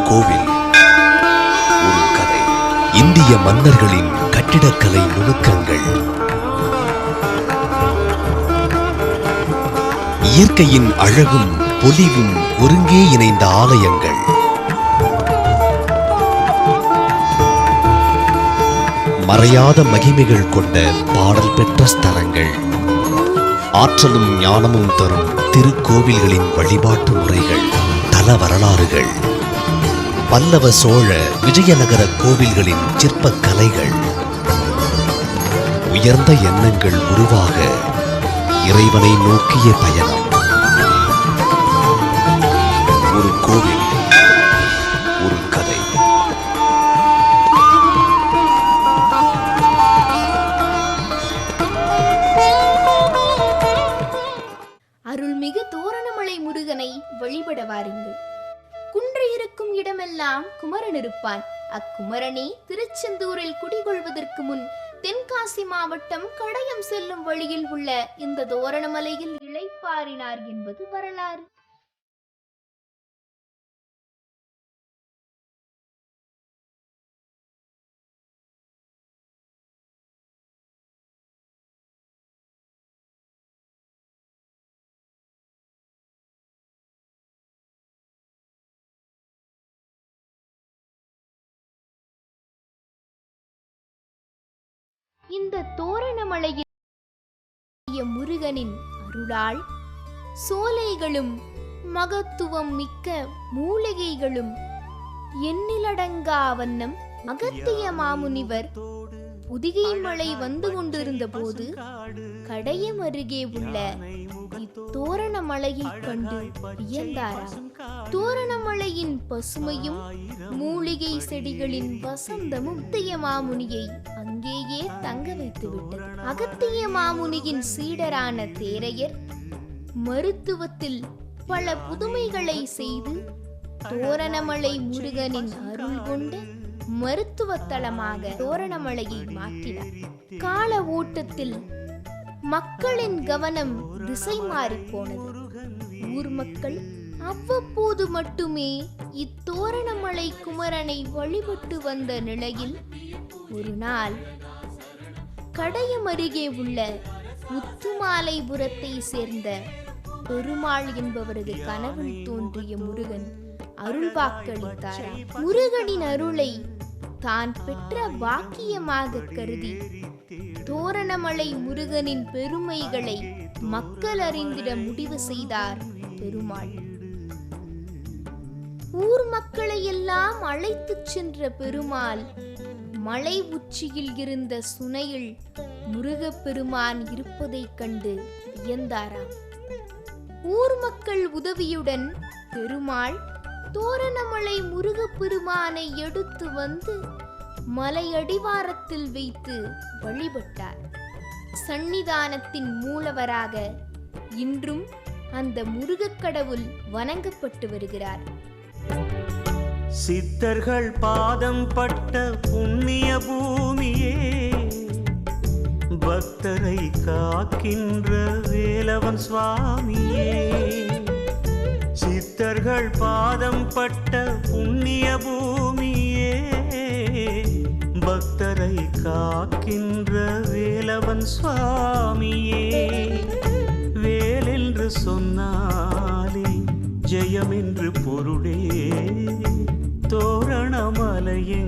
கோவில், ஒரு கதை. இந்திய மன்னர்களின் கட்டிடக்கலை நுணுக்கங்கள், இயற்கையின் அழகும் பொலிவும் ஒருங்கே இணைந்த ஆலயங்கள், மறையாத மகிமைகள் கொண்ட பாடல் பெற்ற ஸ்தலங்கள், ஆற்றலும் ஞானமும் தரும் திருக்கோவில்களின் வழிபாட்டு முறைகள், தல வரலாறுகள், பல்லவ சோழ விஜயநகர கோவில்களின் சிற்பக் கலைகள், உயர்ந்த எண்ணங்கள் உருவாக இறைவனை நோக்கிய பயணம். ஒரு கோவில், ஒரு கதை. அருள்மிகு தோரணமலை முருகனை வழிபட வாருங்கள். குன்று இருக்கும் இடமெல்லாம் குமரன் இருப்பான். அக்குமரனே திருச்செந்தூரில் குடிகொள்வதற்கு முன் தென்காசி மாவட்டம் கடையம் செல்லும் வழியில் உள்ள இந்த தோரணமலையில் இளைப்பாறினார் என்பது வரலாறு. இந்த தோரணமலையில் முருகனின் அருளால் சோலைகளும் மகத்துவம் மிக்க மூலிகைகளும் எண்ணிலடங்கா வண்ணம் அகத்திய மாமுனிவர் புதிகை மலை வந்து கொண்டிருந்த போது கடையம் அருகே உள்ள தோரணமலையை கண்டு வியந்தாராம். தோரணமலையின் பசுமையும் மூலிகை செடிகளின் வசந்தமும் அகத்திய மாமுனியை அங்கேயே தங்க வைத்து விட்டது. அகத்திய மாமுனியின் சீடரான தேரையர் மருத்துவத்தில் பல புதுமைகளை செய்து தோரணமலை முருகனின் அருள் கொண்ட மருத்துவ தலமாக தோரணமலையை மாற்றினார். கால ஓட்டத்தில் மக்களின் கவனம் திசை மாறி போனது. ஊர் மக்கள் அவ்வப்போது மட்டுமே இத்தோரணமலை குமரனை வழிபட்டு வந்த நிலையில் ஒரு நாள் கடையம் அருகே உள்ள முத்துமாலைபுரத்தை சேர்ந்த பெருமாள் என்பவரது கனவில் தோன்றிய முருகன் அருள் வாக்களித்தாராம். முருகனின் அருளை தான் பெற்ற பாக்கியமாக கருதி தோரணமலை முருகனின் பெருமைகளை மக்கள் அறிந்திட முடிவு செய்தார் பெருமாள். ஊர் மக்களை எல்லாம் அழைத்துச் சென்ற பெருமாள் மலை உச்சியில் இருந்த சுனையில் முருகப்பெருமான் இருப்பதைக் கண்டு வியந்தாராம். ஊர் மக்கள் உதவியுடன் பெருமாள் தோரணமலை முருகப்பெருமானை எடுத்து வந்து மலை அடிவாரத்தில் வைத்து வழிபட்டார். சன்னிதானத்தின் மூலவராக இன்றும் அந்த முருகக் கடவுள் வணங்கப்பட்டு வருகிறார். சித்தர்கள் பாதம் பட்ட புண்ணிய பூமியே, பக்தரை காக்கின்ற வேலவன் சுவாமியே. சித்தர்கள் பாதம் பட்ட புண்ணிய பூமியே, பக்தரை காக்கின்ற வேலவன் சுவாமியே. வேலென்று சொன்னாலே ஜெயம் என்று பொருளே, தோரணமலையெங்கும்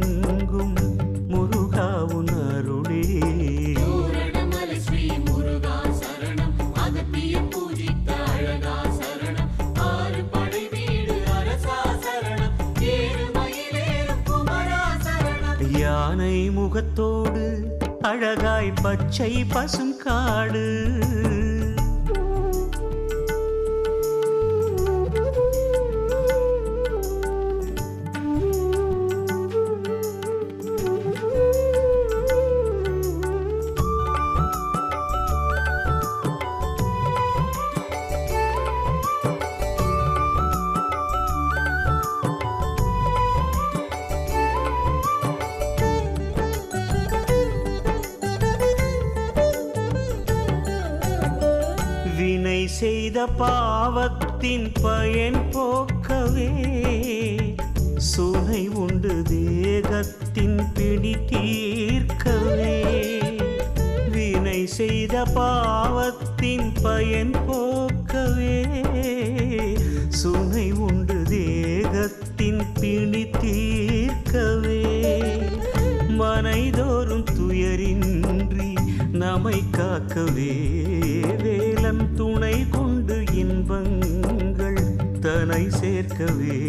முருகாவுன் அருளே. தோரணமலை ஸ்ரீ முருகா சரணம், அகத்திய பூஜித்த அழகா சரணம், ஆறு படை வீடு அரசா சரணம், ஏழு மயிலேறும் குமரா சரணம். யானை முகத்தோடு அழகாய் பச்சை பசும் காடு, செய்த பாவத்தின் பயன் போக்கவே சுனை உண்டு தேகத்தின் பிடி தீர்க்கவே, வினை செய்த பாவத்தின் பயன் போக்கவே. சுனை உண்டு தேகத்தின் பிடி தீர்க்கவே, மனைதோறும் துயரின்றி நம்மை காக்கவே. வேலன் துணை கொண்டு இன்பங்கள் தனை சேர்க்கவே.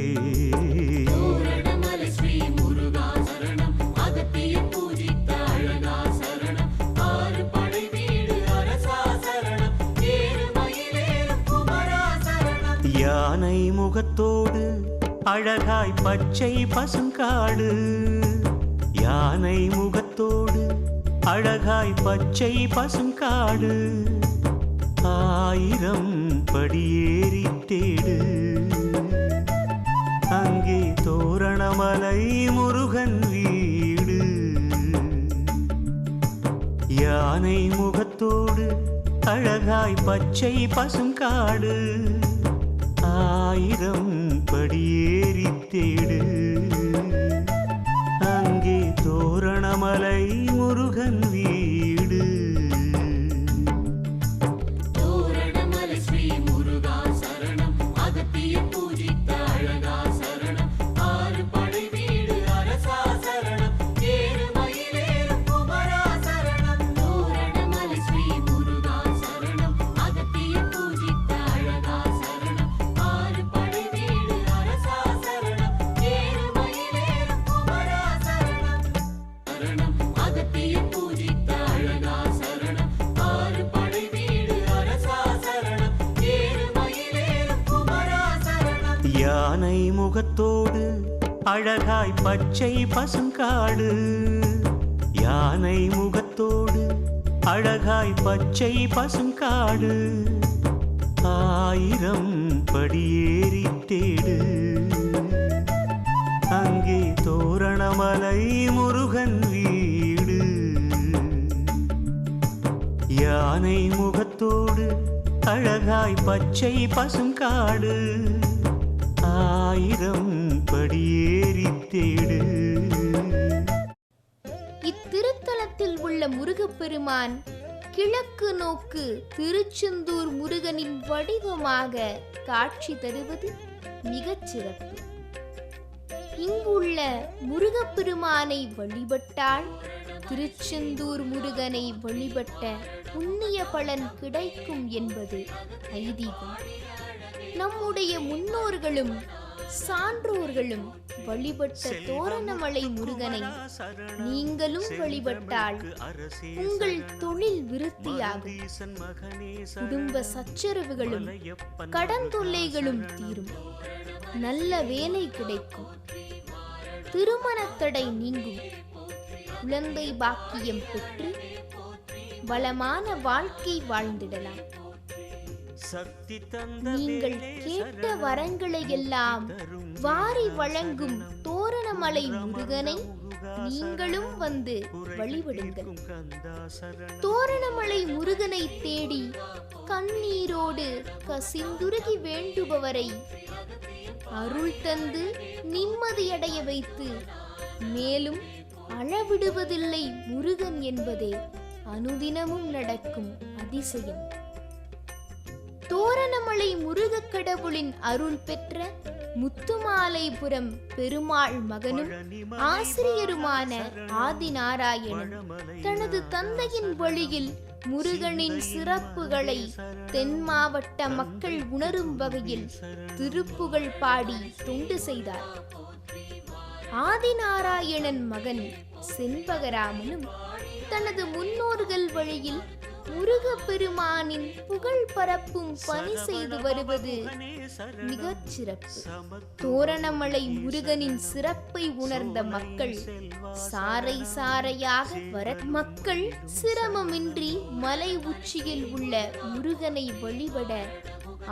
தோரணமலை ஸ்ரீ முருகா சரணம், அகத்திய பூஜித்த அழகா சரணம், ஆறு படை வீடு அரசா சரணம், ஏறு மயிலேறும் குமரா சரணம். யானை முகத்தோடு அழகாய் பச்சை பசுங்காடு, யானை முகத்தோடு அழகாய் பச்சை பசுங்காடு. 1000 படியேறி தேடு, அங்கே தோரணமலை முருகன் வீடு. யானை முகத்தோடு அழகாய் பச்சை பசுங்காடு, 1000 படியேறி தேடு, அங்கே தோரணமலை முருகன் வீடு. தோரணமலை ஸ்ரீ முருகா சரணம், அகத்திய பூஜித்த அழகா சரணம், ஆறு படை வீடு அரசா சரணம், ஏறு மயிலேறும் குமரா சரணம். தோரணமலை ஸ்ரீ முருகா சரணம், அகத்திய பூஜித்த அழகா சரணம், ஆறு படை வீடு அரசா சரணம், ஏறு மயிலேறும் குமரா சரணம். சரணம் அகத்திய பூஜித்த அழகா சரணம், ஆறு படை வீடு அரசா சரணம், ஏறு மயிலேறும் குமரா சரணம். யானை முகத்தோடு அழகாய் பச்சை பசுங்காடு, யானை முகத்தோடு அழகாய் பச்சை பசுங்காடு. 1000 படியேறி தேடு, அங்கே தோரணமலை முருகன் வீடு. யானை முகத்தோடு அழகாய் பச்சை பசுங்காடு, 1000 படியேறி தேடு. இத்திருத்தலத்தில் உள்ள முருகப்பெருமான் கிழக்கு நோக்கு திருச்செந்தூர் முருகனின் வடிவமாக காட்சி தருவது மிகச் சிறப்பு. இங்குள்ள முருகப்பெருமானை வழிபட்டால் திருச்செந்தூர் முருகனை வழிபட்ட புண்ணிய பலன் கிடைக்கும் என்பது ஐதீகம். நம்முடைய முன்னோர்களும் சான்றோர்களும் வழிபட்ட தோரணமலை முருகனை நீங்களும் வழிபட்டால் உங்கள் தொழில் விருத்தியாகும், குடும்ப சச்சரவுகளும் கடன் தொல்லைகளும் தீரும், நல்ல வேலை கிடைக்கும், திருமணத்தடை நீங்கும், குழந்தை பாக்கியம் பெற்று வளமான வாழ்க்கை வாழ்ந்திடலாம். நீங்கள் கேட்ட வரங்களை எல்லாம் வாரி வழங்கும் தோரணமலை முருகனை நீங்களும் வந்து வழிபடுங்கள். தோரணமலை முருகனை தேடி கண்ணீரோடு கசிந்துருகி வேண்டுபவரை அருள் தந்து நிம்மதியடைய வைத்து மேலும் அளவிடுவதில்லை முருகன் என்பதே அனுதினமும் நடக்கும் அதிசயம். தோரணமலை முருகக் கடவுளின் அருள் பெற்ற முத்துமாலைபுரம் பெருமாள் மகனும் ஆசிரியருமான ஆதிநாராயணன் தனது தந்தையின் வழியில் முருகனின் சிறப்புகளை தென் மாவட்ட மக்கள் உணரும் வகையில் திருப்புகழ் பாடி தொண்டு செய்தார். ஆதிநாராயணன் மகன் செண்பகராமனும் தனது முன்னோர்கள் வழியில் முருகப்பெருமானின் புகழ் பரப்பும் பணி செய்து வருவது மிகச் சிறப்பு. தோரணமலை முருகனின் சிறப்பை உணர்ந்த மக்கள் சாறை சாறையாக வர மக்கள் சிரமமின்றி மலை உச்சியில் உள்ள முருகனை வழிபட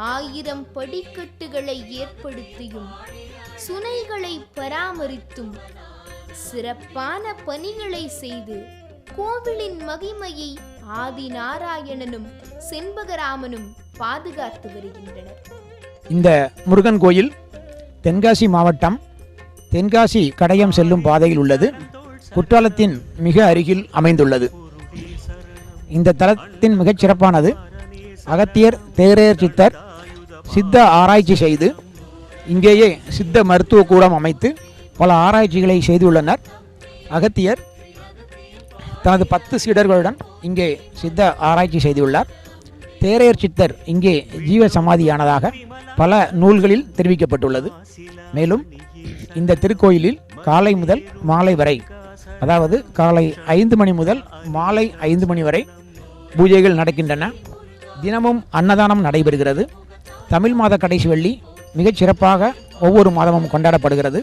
1000 படிக்கட்டுகளை ஏற்படுத்தியும் சுனைகளை பராமரித்தும் சிறப்பான பணிகளை செய்து கோவிலின் மகிமையை ஆதிநாராயணனும் செண்பகராமனும் பாதுகாத்து வருகின்றனர். இந்த முருகன் கோயில் தென்காசி மாவட்டம் தென்காசி கடையம் செல்லும் பாதையில் உள்ளது. குற்றாலத்தின் மிக அருகில் அமைந்துள்ளது. இந்த தலத்தின் மிகச் சிறப்பானது அகத்தியர் தேரையர் சித்தர் சித்த ஆராய்ச்சி செய்து இங்கேயே சித்த மருத்துவ கூடம் அமைத்து பல ஆராய்ச்சிகளை செய்துள்ளனர். அகத்தியர் தனது 10 சீடர்களுடன் இங்கே சித்த ஆராய்ச்சி செய்துள்ளார். தேரையர் சித்தர் இங்கே ஜீவ சமாதியானதாக பல நூல்களில் தெரிவிக்கப்பட்டுள்ளது. மேலும் இந்த திருக்கோயிலில் காலை முதல் மாலை வரை, அதாவது காலை 5 மணி முதல் மாலை 5 மணி வரை பூஜைகள் நடக்கின்றன. தினமும் அன்னதானம் நடைபெறுகிறது. தமிழ் மாத கடைசி வெள்ளி மிகச் சிறப்பாக ஒவ்வொரு மாதமும் கொண்டாடப்படுகிறது.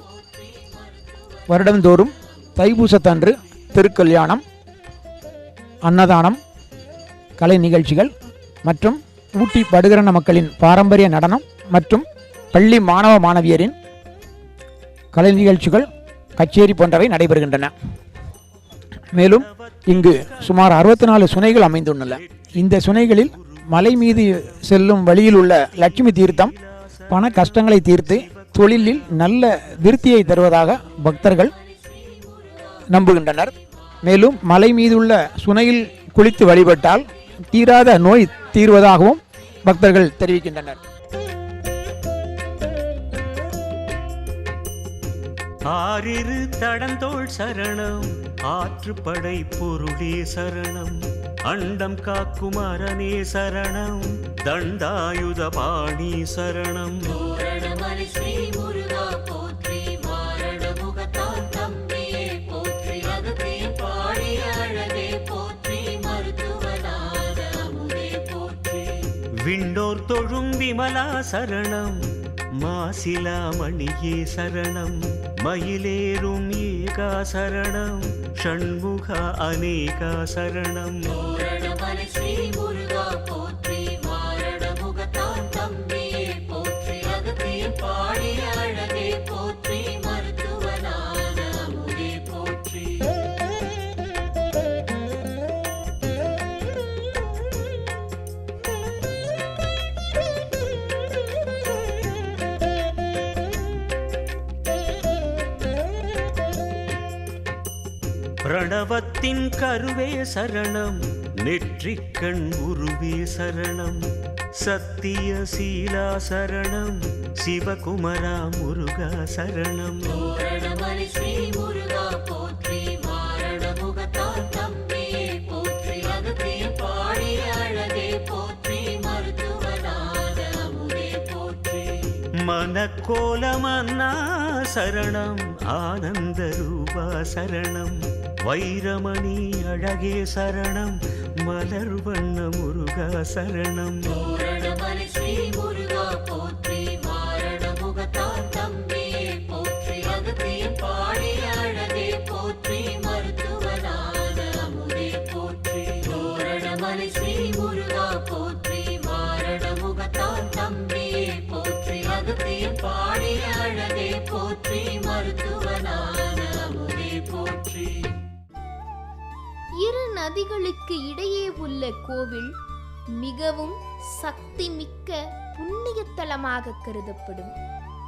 வருடந்தோறும் தைப்பூசத்தன்று திருக்கல்யாணம், அன்னதானம், கலை நிகழ்ச்சிகள் மற்றும் ஊட்டி படுகரண மக்களின் பாரம்பரிய நடனம் மற்றும் பள்ளி மாணவ மாணவியரின் கலை நிகழ்ச்சிகள், கச்சேரி போன்றவை நடைபெறுகின்றன. மேலும் இங்கு சுமார் 64 சுனைகள் அமைந்துள்ளன. இந்த சுனைகளில் மலை மீது செல்லும் வழியில் உள்ள லட்சுமி தீர்த்தம் பண கஷ்டங்களை தீர்த்து தொழிலில் நல்ல விருத்தியை தருவதாக பக்தர்கள் நம்புகின்றனர். மேலும் மலை மீதுள்ள சுனையில் குளித்து வழிபட்டால் தீராத நோய் தீர்வதாகவும் பக்தர்கள் தெரிவிக்கின்றனர். ஆறிரு தடந்தோள் சரணம், ஆற்றுப்படை பொருளே சரணம், அண்டம் காக்கும் அரணே சரணம், தண்டாயுத பாணி சரணம். தோரணமலை ஸ்ரீ முருகா போற்றி, வாரண முகத்தான் தம்பியே போற்றி, அகத்திய பாடி அழகே போற்றி, மருத்துவனான அமுதே போற்றி. விண்டோர் தொழும் விமலா சரணம், மாசிலா மணியே சரணம், மயிலேறும் ஏகா சரணம், ஷண்முகா அநேகா சரணம். தோரணமலை ஸ்ரீ முருகா போற்றி, வாரண முகத்தான் தம்பியே போற்றி, அகத்திய பாடி அழகே போற்றி, மருத்துவனான அமுதே போற்றி. பிரணவத்தின் கருவே சரணம், நெற்றிக்கண் உருவே சரணம், சத்திய சீலா சரணம், சிவகுமரா முருகா சரணம். தோரணமலை ஸ்ரீ முருகா போற்றி, வாரண முகத்தான் தம்பியே போற்றி, அகத்திய பாடி அழகே போற்றி, மருத்துவனான அமுதே போற்றி. மனக்கோலமன்னா சரணம், ஆனந்த ரூபா சரணம், வைரமணி அழகே சரணம், மலர் வண்ண முருகா சரணம். தோரணமலை ஸ்ரீ முருகா போற்றி, வாரண முகத்தான் தம்பியே போற்றி, அகத்திய பாடி அழகே போற்றி, மருத்துவனான அமுதே போற்றி. தோரணமலை ஸ்ரீ முருகா போற்றி, வாரண முகத்தான் தம்பியே போற்றி, அகத்திய பாடி அழகே போற்றி, மருத்துவனான அமுதே போற்றி. 2 நதிகளுக்கு இடையே உள்ள கோவில் மிகவும் சக்தி மிக்க புண்ணியத்தலமாக கருதப்படும்.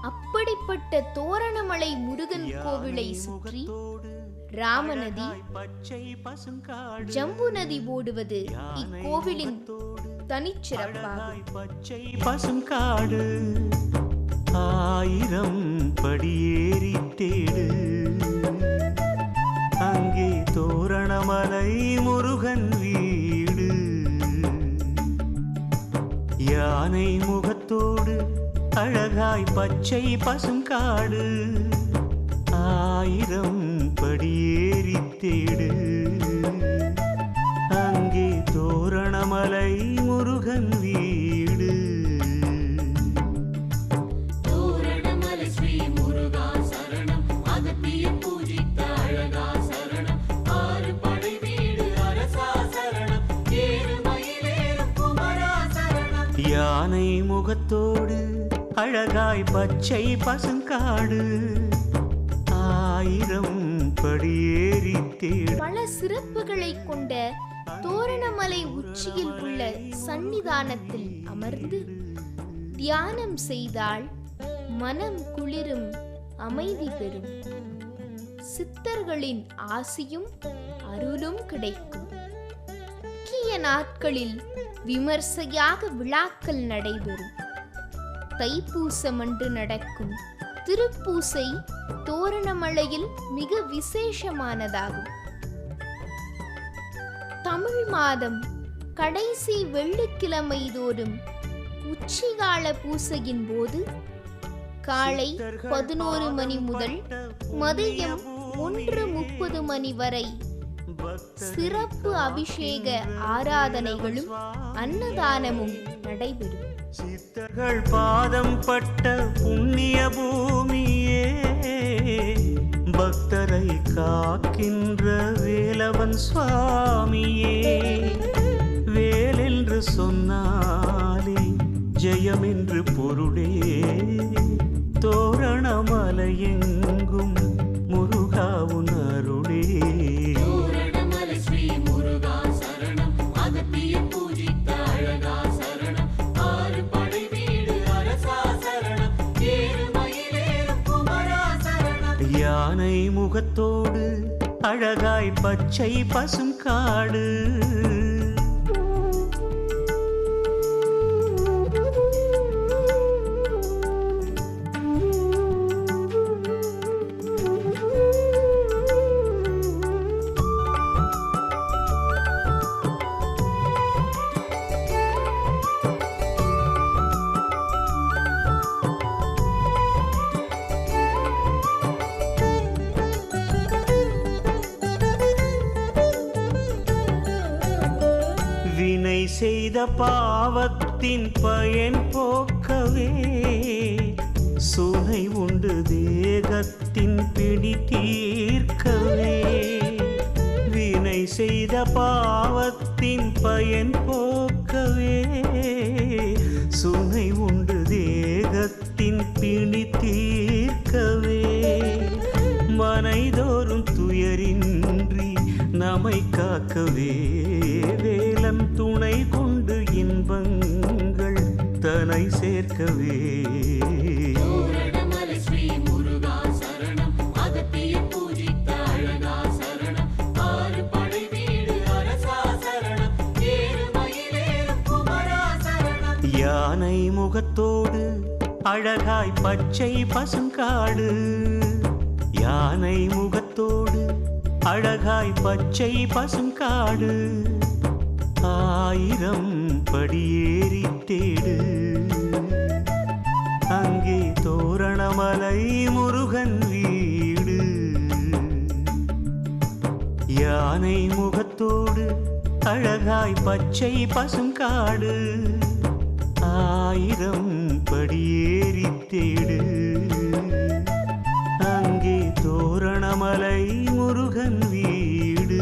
அப்படிப்பட்ட தோரணமலை முருகன் கோவிலை சுற்றி ராமநதி, ஜம்பு நதி ஓடுவது இக்கோவிலின் தனிச்சிறப்பாகும். பச்சை பசுங்காடு, 1000 படியேறி தேடு, அங்கே தோரணமலை முருகன் வீடு. யானை முகத்தோடு அழகாய் பச்சை பசுங்காடு, 1000 படியேறி தேடு, அங்கே தோரணமலை முருகன் வீடு. தோரணமலை ஸ்ரீ முருகா சரணம், அகத்திய பூஜித்த அழகா சரணம், 6 படை வீடு அரசா சரணம், 7 மயிலேறும் குமரா சரணம். யானை முகத்தோடு அழகாய் பச்சை பசுங்காடு, 1000 படியேறி தேடு. பல சிறப்புகளை கொண்ட தோரணமலை உச்சியில் உள்ள சன்னிதானத்தில் அமர்ந்து தியானம் செய்தால் மனம் குளிரும் அமைதி பெறும். சித்தர்களின் ஆசியும் அருளும் கிடைக்கும். முக்கிய நாட்களில் விமர்சையாக விழாக்கள் நடைபெறும். தைப்பூசமன்று நடக்கும் திருப்பூசை தோரணமலையில் மிக விசேஷமானதாகும். தமிழ் மாதம் கடைசி வெள்ளிக்கிழமை தோறும் உச்சிகால பூசையின் போது காலை 11 மணி முதல் மதியம் 1:30 மணி வரை சிறப்பு அபிஷேக ஆராதனைகளும் அன்னதானமும் நடைபெறும். சித்தர்கள் பாதம் பட்ட புண்ணிய பூமியே, பக்தரை காக்கின்ற வேலவன் சுவாமியே, வேலென்று சொன்னாலே ஜெயம் என்று பொருளே, தோரணமலையெங்கும் முருகாவுன் அருளே. தோரணமலை ஸ்ரீ முருகா சரணம், அகத்திய பூஜித்த அழகா சரணம், ஆறு படை வீடு அரசா சரணம், ஏறு மயிலேறும் குமரா சரணம். யானை முகத்தோடு அழகாய் பச்சை பசும் காடு, வினை செய்த பாவத்தின் பயன் போக்கவே, சுனை உண்டு தேகத்தின் பிடி தீர்க்கவே. வினை செய்த பாவத்தின் பயன் போக்கவே, சுனை உண்டு தேகத்தின் பிடி தீர்க்கவே. மனைதோறும் துயரின்றி நம்மை காக்கவே, வேலன் துணை கொண்டு இன்பங்கள் தனை சேர்க்கவே. தோரணமலை ஸ்ரீ முருகா சரணம், அகத்திய பூஜித்த அழகா சரணம், ஆறு படை வீடு அரசா சரணம், ஏறு மயிலேறும் குமரா சரணம். யானை முகத்தோடு அழகாய் பச்சை பசுங்காடு, யானை முகத்தோடு அழகாய் பச்சை பசுங்காடு. 1000 படியேறி தேடு, அங்கே தோரணமலை முருகன் வீடு. யானை முகத்தோடு அழகாய் பச்சை பசுங்காடு, 1000 படியேறி தேடு, அங்கே தோரணமலை முருகன் வீடு.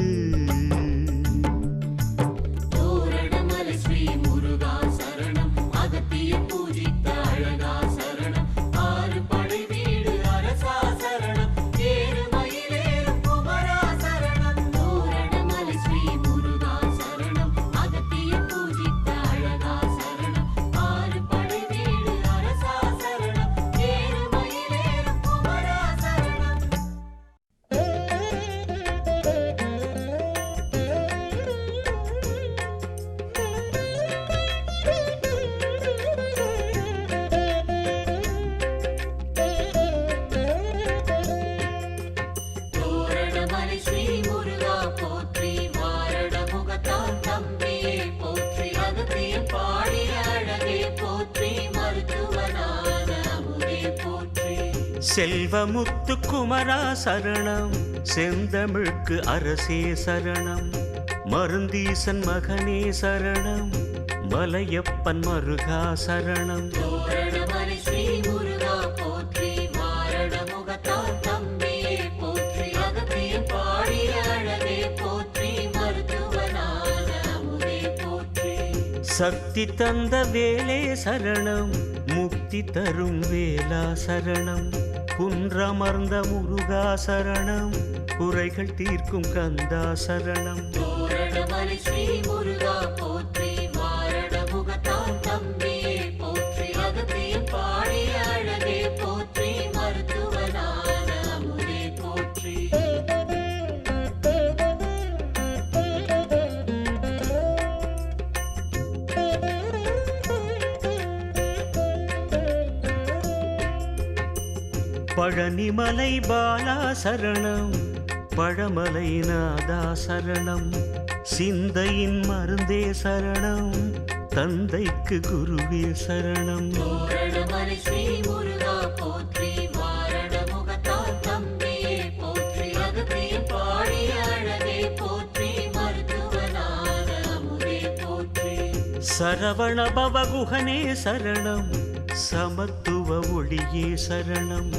தோரணமலை ஸ்ரீ முருகா சரணம், அகத்திய பூஜித்த அழகா சரணம், ஆறு படை வீடு அரசா சரணம், ஏறு மயிலேறும் குமரா சரணம். தோரணமலை ஸ்ரீ முருகா சரணம், அகத்திய பூஜித்த அழகா சரணம், ஆறு படை வீடு அரசா சரணம், ஏறு மயிலேறும் குமரா சரணம். தோரணமலை ஸ்ரீ முருகா போற்றி, வாரண முகத்தான் தம்பியே போற்றி, அகத்தியம் பாடிய அழகே போற்றி, மருத்துவனான அமுதே போற்றி. செல்வமுத்து குமரா சரணம், செந்தமிழ்க்கு அரசே சரணம், மருந்தீசன் மகனே சரணம், மலையப்பன் மருகா சரணம். தோரணமலை ஸ்ரீ முருகா போற்றி, வாரண முகத்தான் தம்பியே போற்றி, அகத்தியம் பாடிய அழகே போற்றி, மருத்துவனான அமுதே போற்றி. சக்தி தந்த வேலே சரணம், முக்தி தரும் வேலா சரணம், குன்றமர்ந்த முருகா சரணம், குறைகள் தீர்க்கும் கந்தா சரணம். தோரணமலை ஸ்ரீ முருகா போற்றி, வாரண முகத்தான் தம்பியே போற்றி, அகத்தியம் பாடிய அழகே போற்றி, மருத்துவனான பழனிமலை பாலா சரணம், பழமலை நாதா சரணம், சிந்தையின் மருந்தே சரணம், தந்தைக்கு குருவே சரணம். தோரணமலை ஸ்ரீ முருகா போற்றி, மாரண முகத்தால் தம்பியே போற்றி, அகத்தியன் பாடிய அழகே போற்றி, மருத்துவனான அமுதே போற்றி. சரவண பவகுகனே சரணம், சமத்துவ ஒளியே சரணம்,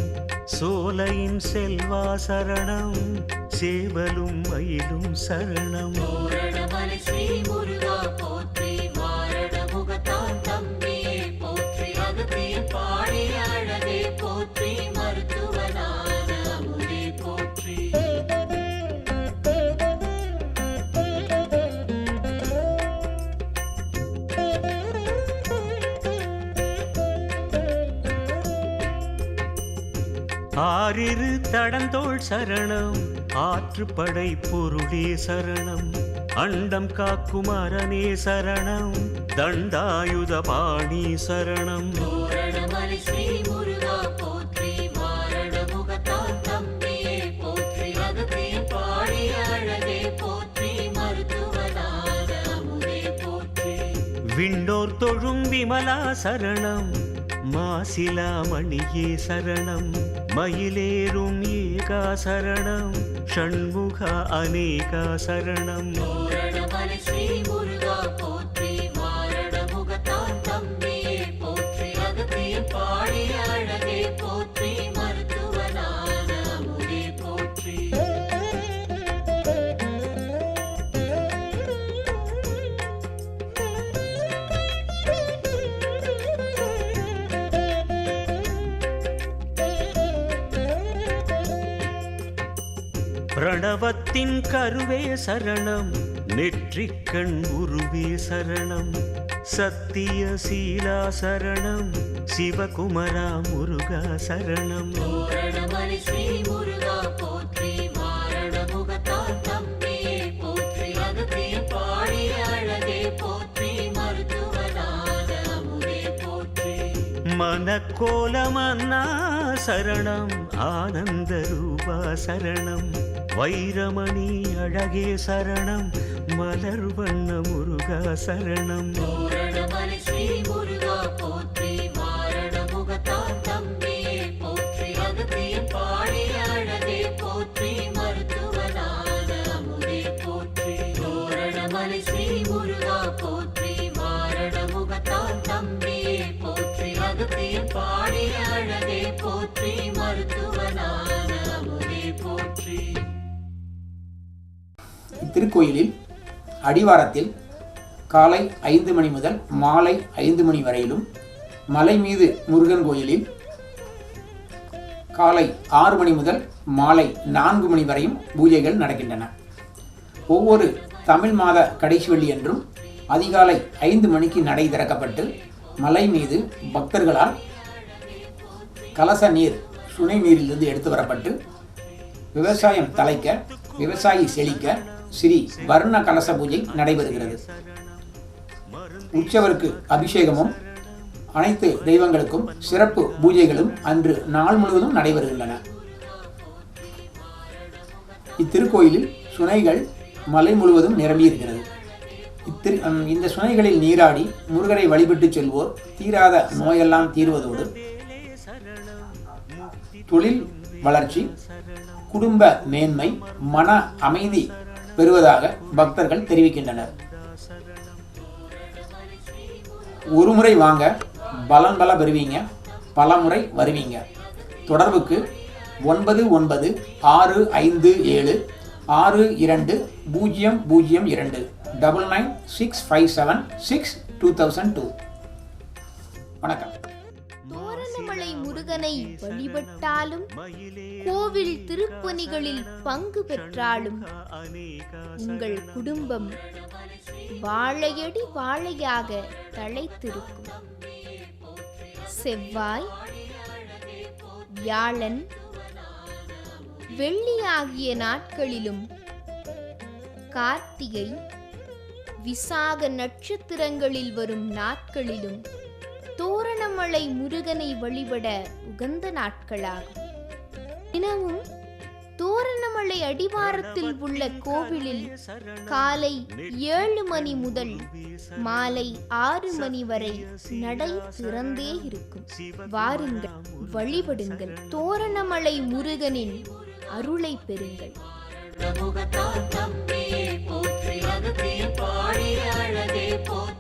சோலையின் செல்வா சரணம், சேவலும் மயிலும் சரணம். தோரணமலை ஸ்ரீ முருகா போற்றி, மாரண முகத்தால் தம்பியே போற்றி, அகத்தியன் பாடிய அழகே போற்றி, மருத்துவனான அமுதே போற்றி. ஆறிரு தடந்தோள் சரணம், ஆற்றுப்படை பொருளே சரணம், அண்டம் காக்கும் அரணே சரணம், தண்டாயுத பாணி சரணம். தோரணமலை ஸ்ரீ முருகா போற்றி, மாரண முகத்தால் தம்பியே போற்றி, அகத்தியன் பாடிய அழகே போற்றி, மருத்துவனான அமுதே போற்றி. விண்டோர் தொழும் விமலா சரணம், மாசிலாமணியே சரணம், மயிலேறும் ஏகா சரணம், ஷண்முகா அநேகா சரணம். தோரணமலை ஸ்ரீ முருகா போற்றி, மாரண முகத்தால் தம்பியே போற்றி, அகத்தியன் பாடிய அழகே போற்றி, மருத்துவனான அமுதே போற்றி. பிரணவத்தின் கருவே சரணம், நெற்றிக்கண் உருவே சரணம், சத்திய சீலா சரணம், சிவகுமரா முருகா சரணம். தோரணமலை ஸ்ரீ முருகா போற்றி, மாரண முகத்தால் தம்பியே போற்றி, அகத்தியன் பாடிய அழகே போற்றி, மருத்துவனான அமுதே போற்றி. மனக்கோலமன்னா சரணம், ஆனந்த ரூபா சரணம், வைரமணி அழகே சரணம், மலர் வண்ண முருகா சரணம். தோரணமலை ஸ்ரீ முருகா போற்றி, மாரண முகத்தால் தம்பியே போற்றி, அகத்தியன் பாடிய அழகே போற்றி, மருத்துவனான அமுதே போற்றி. தோரணமலை ஸ்ரீ முருகா போற்றி, மாரண முகத்தால் தம்பியே போற்றி, அகத்தியன் பாடிய அழகே போற்றி, மருத்துவனான அமுதே போற்றி. இத்திருக்கோயிலில் அடிவாரத்தில் காலை 5 மணி முதல் மாலை 5 மணி வரையிலும், மலை மீது முருகன் கோயிலில் காலை 6 மணி முதல் மாலை 4 மணி வரையும் பூஜைகள் நடக்கின்றன. ஒவ்வொரு தமிழ் மாத கடைசி வெள்ளி என்றும் அதிகாலை 5 மணிக்கு நடை திறக்கப்பட்டு மலை மீது பக்தர்களால் கலச நீர் சுனை நீரிலிருந்து எடுத்து வரப்பட்டு விவசாயம் தலைக்க, விவசாயி செழிக்க ஸ்ரீ வர்ண கலச பூஜை நடைபெறுகிறது. உற்சவருக்கு அபிஷேகமும் அனைத்து தெய்வங்களுக்கும் சிறப்பு பூஜைகளும் அன்று நாள் முழுவதும் நடைபெறுகின்றன. இத்திருக்கோயிலில் சுனைகள் மலை முழுவதும் நிரம்பியிருக்கிறது. இந்த சுனைகளில் நீராடி முருகரை வழிபட்டு செல்வோர் தீராத நோயெல்லாம் தீர்வதோடு தொழில் வளர்ச்சி, குடும்ப மேன்மை, மன அமைதி பெறுவதாக பக்தர்கள் தெரிவிக்கின்றனர். ஒரு முறை வாங்க பலன் பல பெறுவீங்க, பல முறை வருவீங்க. தொடர்புக்கு 9957620002 9965762002. வணக்கம். தோரணமலை முருகனை வழிபட்டாலும் கோவில் திருப்பணிகளில் பங்கு பெற்றாலும் உங்கள் குடும்பம் வாழையடி வாழையாக தழைத்திருக்கும். செவ்வாய், வியாழன், வெள்ளி ஆகிய நாட்களிலும் கார்த்திகை, விசாக நட்சத்திரங்களில் வரும் நாட்களிலும் தோரணமலை முருகனை வழிபட உகந்த நாட்களாகும். தினமும் தோரணமலை அடிவாரத்தில் உள்ள கோவிலில் காலை 7 மணி முதல் மாலை 6 மணி வரை நடை திறந்தே இருக்கும். வாருங்கள், வழிபடுங்கள், தோரணமலை முருகனின் அருளை பெறுங்கள். முகத்தால் தம்மையே போற்றி அகத்திய பாடிய அழகே போற்றி